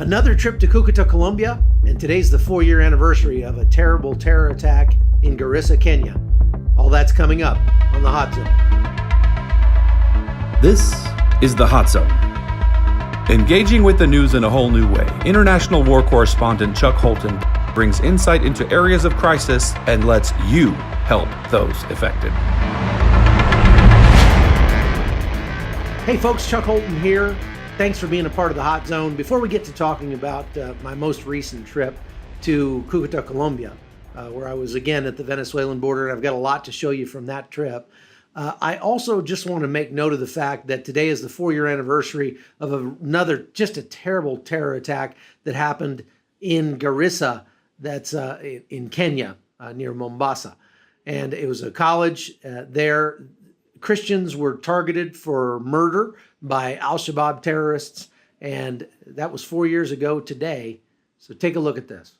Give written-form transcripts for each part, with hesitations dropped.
Another trip to Cucuta Colombia, and today's the 4-year anniversary of a terrible terror attack in Garissa, Kenya. All that's coming up on The Hot Zone. This is The Hot Zone. Engaging with the news in a whole new way, international war correspondent Chuck Holton brings insight into areas of crisis and lets you help those affected. Hey folks, Chuck Holton here. Thanks for being a part of The Hot Zone. Before we get to talking about my most recent trip to Cucuta Colombia, where I was again at the Venezuelan border, and I've got a lot to show you from that trip, I also just want to make note of the fact that today is the 4-year anniversary of another just a terrible terror attack that happened in Garissa, that's in Kenya, near Mombasa. And it was a college there. Christians were targeted for murder by al-Shabaab terrorists, and that was 4 years ago today. So take a look at this.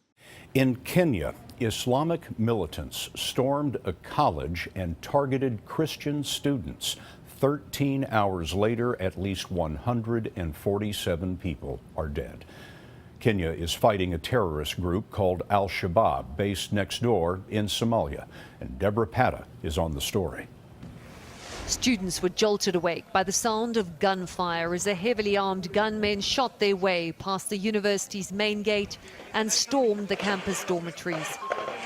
In Kenya, Islamic militants stormed a college and targeted Christian students. 13 hours later, at least 147 people are dead. Kenya is fighting a terrorist group called al-Shabaab, based next door in Somalia. And Deborah Patta is on the story. Students were jolted awake by the sound of gunfire as a heavily armed gunmen shot their way past the university's main gate and stormed the campus dormitories.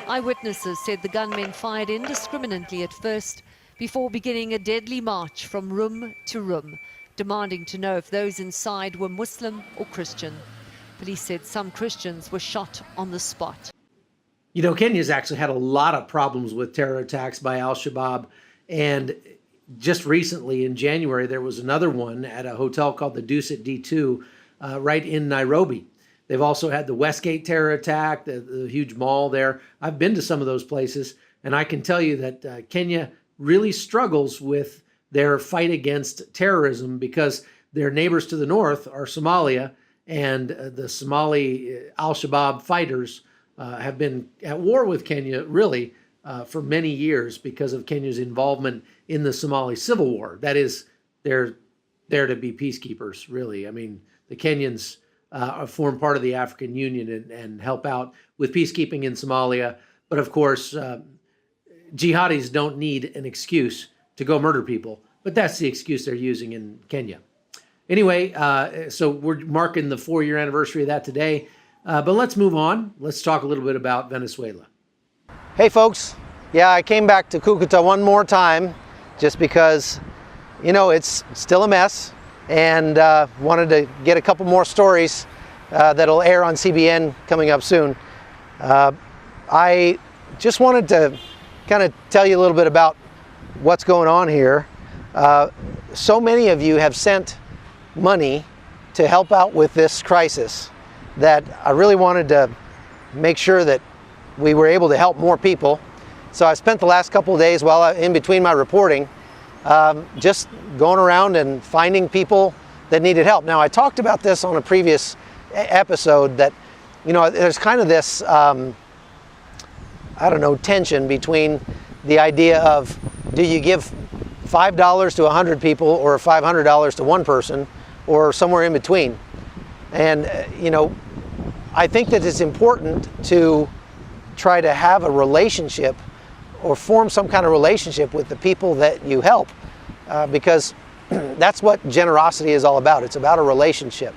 Eyewitnesses said the gunmen fired indiscriminately at first before beginning a deadly march from room to room, demanding to know if those inside were Muslim or Christian. Police said some Christians were shot on the spot. You know, Kenya's actually had a lot of problems with terror attacks by al-Shabaab, and just recently in January, there was another one at a hotel called the Deuce at D2 right in Nairobi. They've also had the Westgate terror attack, the huge mall there. I've been to some of those places, and I can tell you that Kenya really struggles with their fight against terrorism because their neighbors to the north are Somalia, and the Somali al-Shabaab fighters have been at war with Kenya, really, for many years because of Kenya's involvement in the Somali civil war. That is, they're there to be peacekeepers, really. I mean, the Kenyans form part of the African Union and help out with peacekeeping in Somalia. But of course, jihadis don't need an excuse to go murder people. But that's the excuse they're using in Kenya. Anyway, so we're marking the 4-year anniversary of that today. But let's move on. Let's talk a little bit about Venezuela. Hey folks, yeah, I came back to Cucuta one more time just because, you know, it's still a mess, and wanted to get a couple more stories that'll air on CBN coming up soon. I just wanted to kind of tell you a little bit about what's going on here. So many of you have sent money to help out with this crisis that I really wanted to make sure that we were able to help more people. So I spent the last couple of days in between my reporting just going around and finding people that needed help. Now, I talked about this on a previous episode that, you know, there's kind of this, I don't know, tension between the idea of, do you give $5 to 100 people or $500 to one person, or somewhere in between? And, you know, I think that it's important to try to have a relationship or form some kind of relationship with the people that you help, because that's what generosity is all about. It's about a relationship.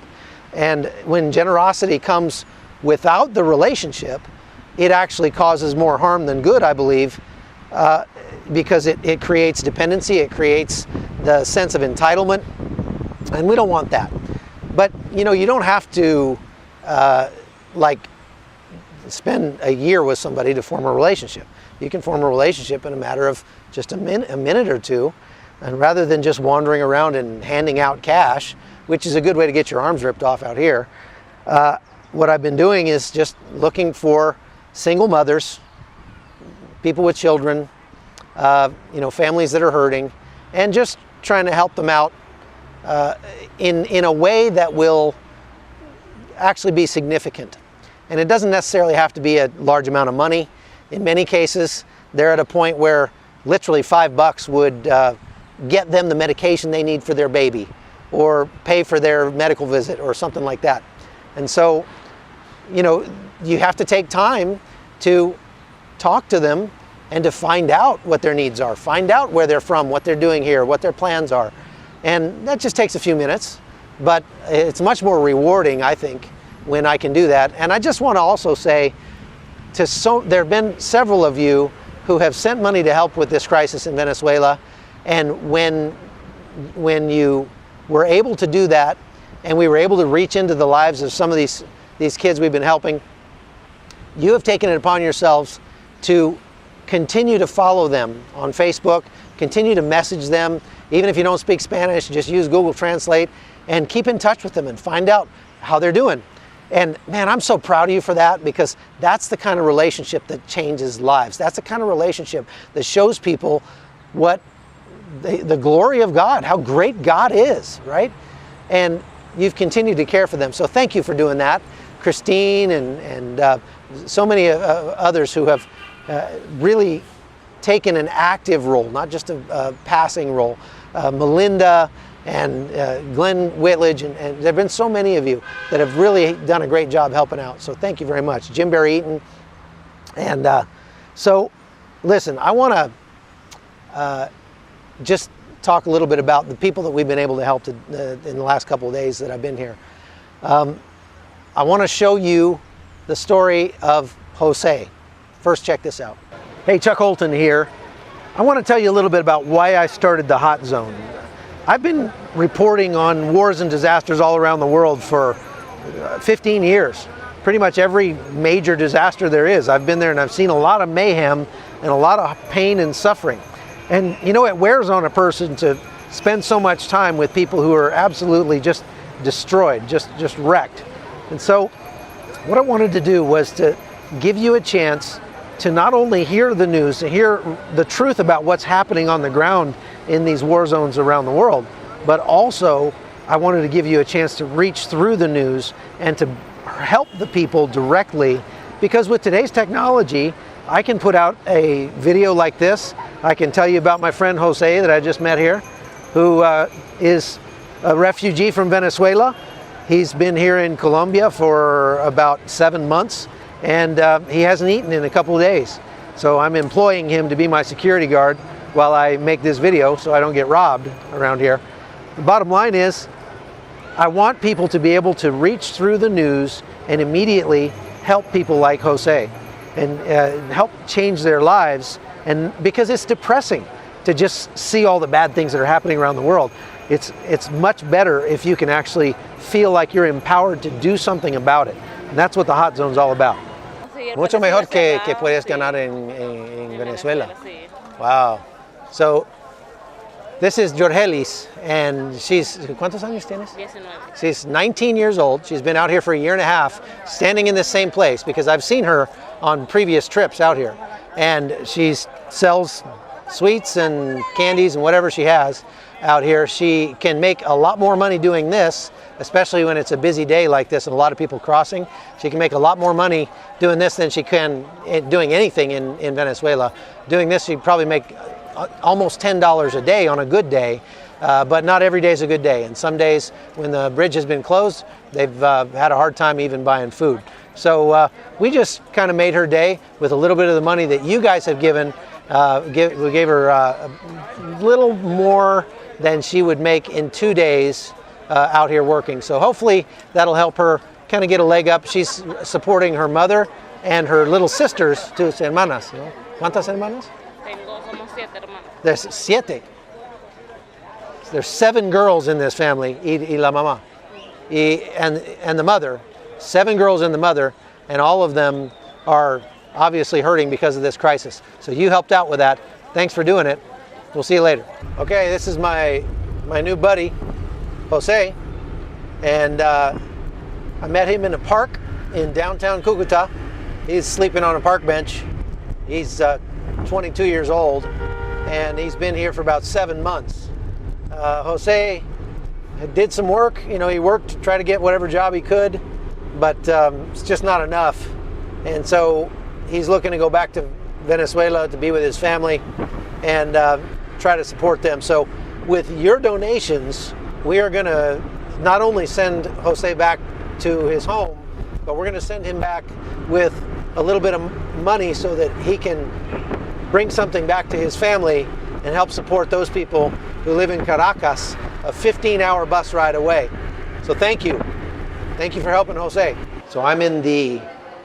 And when generosity comes without the relationship, it actually causes more harm than good, I believe, because it creates dependency, it creates the sense of entitlement, and we don't want that. But, you know, you don't have to spend a year with somebody to form a relationship. You can form a relationship in a matter of just a minute or two, and rather than just wandering around and handing out cash, which is a good way to get your arms ripped off out here, what I've been doing is just looking for single mothers, people with children, you know, families that are hurting, and just trying to help them out in a way that will actually be significant. And it doesn't necessarily have to be a large amount of money. In many cases, they're at a point where literally $5 would get them the medication they need for their baby, or pay for their medical visit, or something like that. And so, you know, you have to take time to talk to them and to find out what their needs are, find out where they're from, what they're doing here, what their plans are. And that just takes a few minutes, but it's much more rewarding, I think, when I can do that. And I just want to also say, there have been several of you who have sent money to help with this crisis in Venezuela, and when you were able to do that, and we were able to reach into the lives of some of these kids we've been helping, you have taken it upon yourselves to continue to follow them on Facebook, continue to message them, even if you don't speak Spanish, just use Google Translate, and keep in touch with them and find out how they're doing. And man, I'm so proud of you for that, because that's the kind of relationship that changes lives. That's the kind of relationship that shows people what the glory of God, how great God is, right? And you've continued to care for them. So thank you for doing that. Christine and so many others who have really taken an active role, not just a passing role. Melinda and Glenn Whitledge, and there have been so many of you that have really done a great job helping out. So thank you very much. Jim Barry Eaton. And so listen, I want to just talk a little bit about the people that we've been able to help in the last couple of days that I've been here. I want to show you the story of Jose. First, check this out. Hey, Chuck Holton here. I want to tell you a little bit about why I started the Hot Zone. I've been reporting on wars and disasters all around the world for 15 years. Pretty much every major disaster there is. I've been there and I've seen a lot of mayhem and a lot of pain and suffering. And you know, it wears on a person to spend so much time with people who are absolutely just destroyed, just wrecked. And so what I wanted to do was to give you a chance to not only hear the news, to hear the truth about what's happening on the ground in these war zones around the world, but also I wanted to give you a chance to reach through the news and to help the people directly, because with today's technology, I can put out a video like this. I can tell you about my friend Jose that I just met here, who is a refugee from Venezuela. He's been here in Colombia for about 7 months, and he hasn't eaten in a couple of days. So I'm employing him to be my security guard while I make this video so I don't get robbed around here. The bottom line is, I want people to be able to reach through the news and immediately help people like Jose and help change their lives. And because it's depressing to just see all the bad things that are happening around the world. It's much better if you can actually feel like you're empowered to do something about it. And that's what the Hot Zone's all about. Mucho mejor que puedes ganar en Venezuela. Wow. So this is Jorgelis, and she's, ¿cuántos años tienes? 19. She's 19 years old. She's been out here for a year and a half, standing in this same place, because I've seen her on previous trips out here. And she sells sweets and candies and whatever she has out here. She can make a lot more money doing this, especially when it's a busy day like this and a lot of people crossing. She can make a lot more money doing this than she can doing anything in Venezuela. Doing this, she'd probably make almost $10 a day on a good day, but not every day is a good day. And some days when the bridge has been closed, they've had a hard time even buying food. So we just kind of made her day with a little bit of the money that you guys have given. We gave her a little more than she would make in 2 days out here working. So hopefully that'll help her kind of get a leg up. She's supporting her mother and her little sisters, tus hermanas, ¿no? ¿Cuántas hermanas? Somos 7 hermanos. There's 7. There's 7 girls in this family, y la mamá. And the mother, 7 girls and the mother, and all of them are obviously hurting because of this crisis. So you helped out with that. Thanks for doing it. We'll see you later. Okay, this is my new buddy, Jose, and I met him in a park in downtown Cucuta. He's sleeping on a park bench. He's 22 years old, and he's been here for about 7 months. Jose did some work. You know, he worked to try to get whatever job he could, but it's just not enough. And so he's looking to go back to Venezuela to be with his family and try to support them. So with your donations, we are going to not only send Jose back to his home, but we're going to send him back with a little bit of money so that he can bring something back to his family and help support those people who live in Caracas, a 15-hour bus ride away. So thank you. Thank you for helping Jose. So I'm in the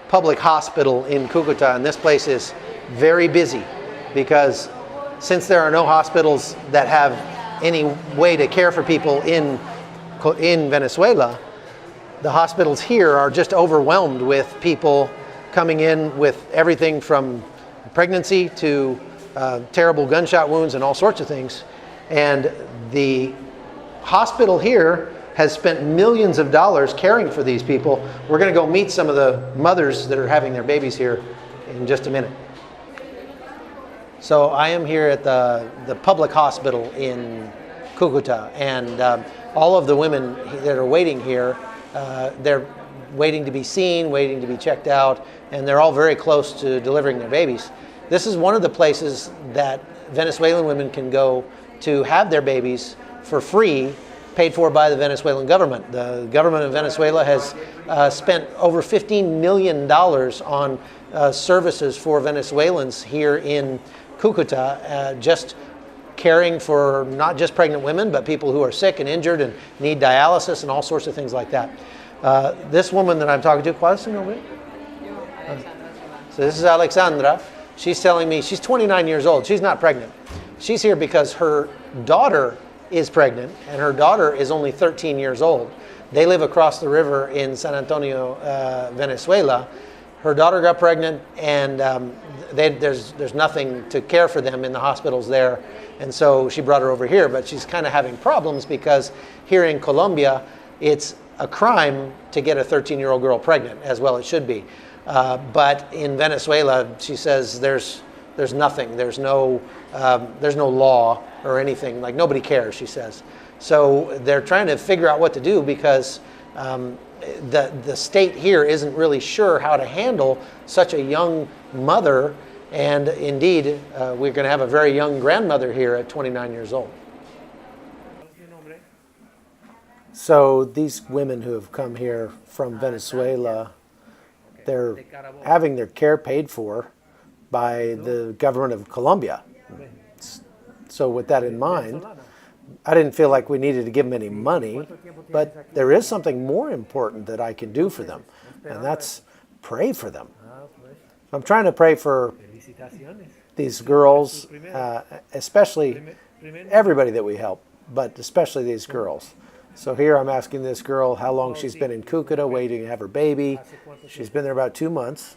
public hospital in Cucuta, and this place is very busy because since there are no hospitals that have any way to care for people in Venezuela, the hospitals here are just overwhelmed with people coming in with everything from pregnancy to terrible gunshot wounds and all sorts of things. And the hospital here has spent millions of dollars caring for these people. We're going to go meet some of the mothers that are having their babies here in just a minute. So I am here at the public hospital in Cucuta, and all of the women that are waiting here, they're waiting to be seen, waiting to be checked out, and they're all very close to delivering their babies. This is one of the places that Venezuelan women can go to have their babies for free, paid for by the Venezuelan government. The government of Venezuela has spent over $15 million on services for Venezuelans here in Cucuta, just caring for not just pregnant women, but people who are sick and injured and need dialysis and all sorts of things like that. This woman that I'm talking to, ¿cuál es su nombre? So this is Alexandra. She's telling me she's 29 years old. She's not pregnant. She's here because her daughter is pregnant, and her daughter is only 13 years old. They live across the river in San Antonio, Venezuela. Her daughter got pregnant, and there's nothing to care for them in the hospitals there, and so she brought her over here. But she's kind of having problems because here in Colombia, it's a crime to get a 13-year-old girl pregnant, as well it should be. But in Venezuela, she says there's nothing. There's no law or anything. Like, nobody cares, she says. So they're trying to figure out what to do because the state here isn't really sure how to handle such a young mother, and indeed, we're going to have a very young grandmother here at 29 years old. So these women who have come here from Venezuela, they're having their care paid for by the government of Colombia. So with that in mind, I didn't feel like we needed to give them any money, but there is something more important that I can do for them, and that's pray for them. I'm trying to pray for these girls, especially everybody that we help, but especially these girls. So here I'm asking this girl how long she's been in Cucuta waiting to have her baby. She's been there about 2 months.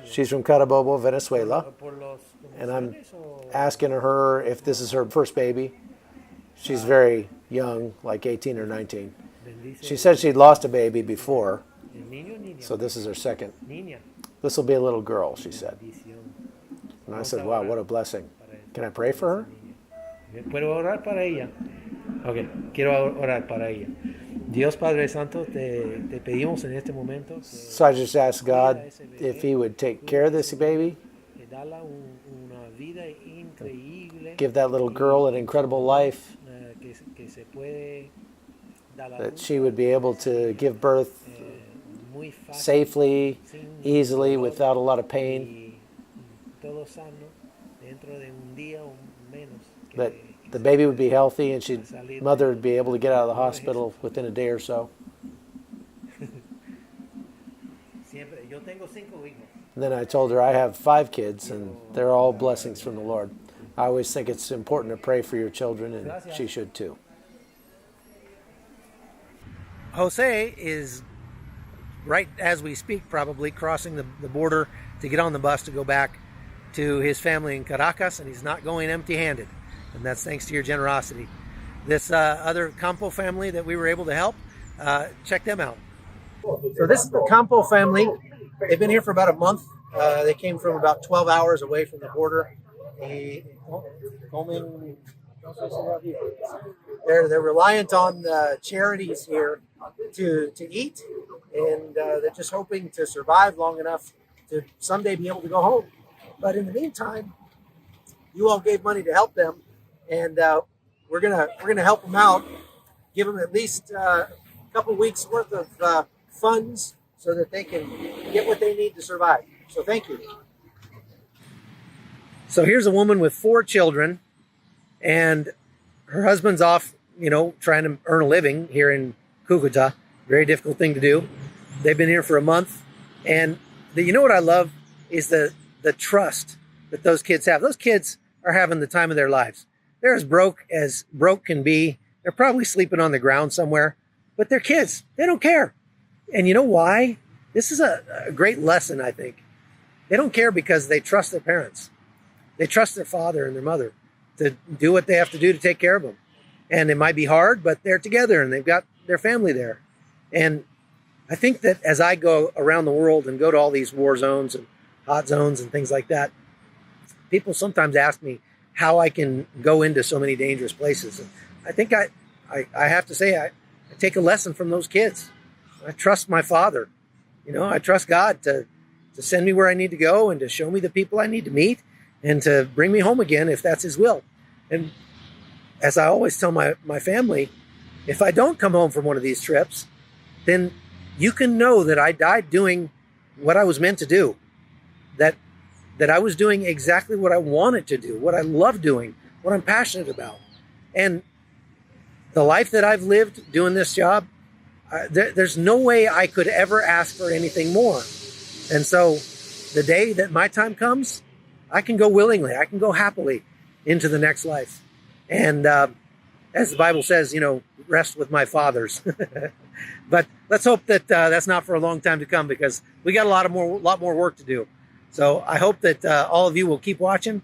She's from Carabobo, Venezuela, and I'm asking her if this is her first baby. She's very young, like 18 or 19. She said she'd lost a baby before, so this is her second. This will be a little girl, she said. And I said, wow, what a blessing. Can I pray for her? ¿Puedo orar para ella? Ok, quiero orar para ella. Dios Padre Santo, te pedimos en este momento. So I just asked God if He would take care of this baby, give that little girl an incredible life, that she would be able to give birth safely, easily, without a lot of pain, that the baby would be healthy and mother would be able to get out of the hospital within a day or so. And then I told her I have 5 kids and they're all blessings from the Lord. I always think it's important to pray for your children, and she should too. Jose is, right as we speak, probably crossing the border to get on the bus to go back to his family in Caracas, and he's not going empty-handed. And that's thanks to your generosity. This other Campo family that we were able to help, check them out. So this is the Campo family. They've been here for about a month. They came from about 12 hours away from the border. They're reliant on charities here to eat, and they're just hoping to survive long enough to someday be able to go home. But in the meantime, you all gave money to help them, and we're gonna help them out, give them at least a couple weeks worth of funds so that they can get what they need to survive. So thank you. So here's a woman with 4 children, and her husband's off, trying to earn a living here in Cucuta. Very difficult thing to do. They've been here for a month, and what I love is the trust that those kids have. Those kids are having the time of their lives. They're as broke can be. They're probably sleeping on the ground somewhere, but they're kids. They don't care. And you know why? This is a great lesson, I think. They don't care because they trust their parents. They trust their father and their mother to do what they have to do to take care of them. And it might be hard, but they're together and they've got their family there. And I think that as I go around the world and go to all these war zones and hot zones and things like that, people sometimes ask me how I can go into so many dangerous places. And I think I have to say I take a lesson from those kids. I trust my father. I trust God to send me where I need to go and to show me the people I need to meet and to bring me home again if that's his will. And as I always tell my family, if I don't come home from one of these trips, then you can know that I died doing what I was meant to do, that I was doing exactly what I wanted to do, what I love doing, what I'm passionate about. And the life that I've lived doing this job, there's no way I could ever ask for anything more. And so the day that my time comes, I can go willingly, I can go happily into the next life. And as the Bible says, rest with my fathers. But let's hope that that's not for a long time to come, because we got a lot more work to do. So I hope that all of you will keep watching.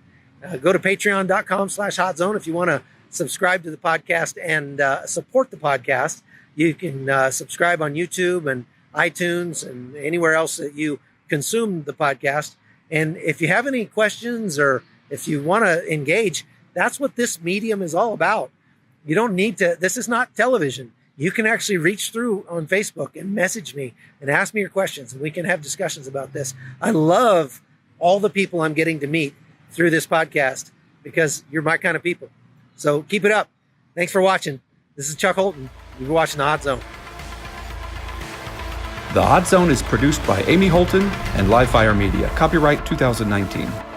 Go to patreon.com/hotzone if you want to subscribe to the podcast and support the podcast. You can subscribe on YouTube and iTunes and anywhere else that you consume the podcast. And if you have any questions or if you want to engage, that's what this medium is all about. You don't need to, this is not television. You can actually reach through on Facebook and message me and ask me your questions, and we can have discussions about this. I love all the people I'm getting to meet through this podcast because you're my kind of people. So keep it up. Thanks for watching. This is Chuck Holton. You're watching The Hot Zone. The Hot Zone is produced by Amy Holton and Livefire Media. Copyright 2019.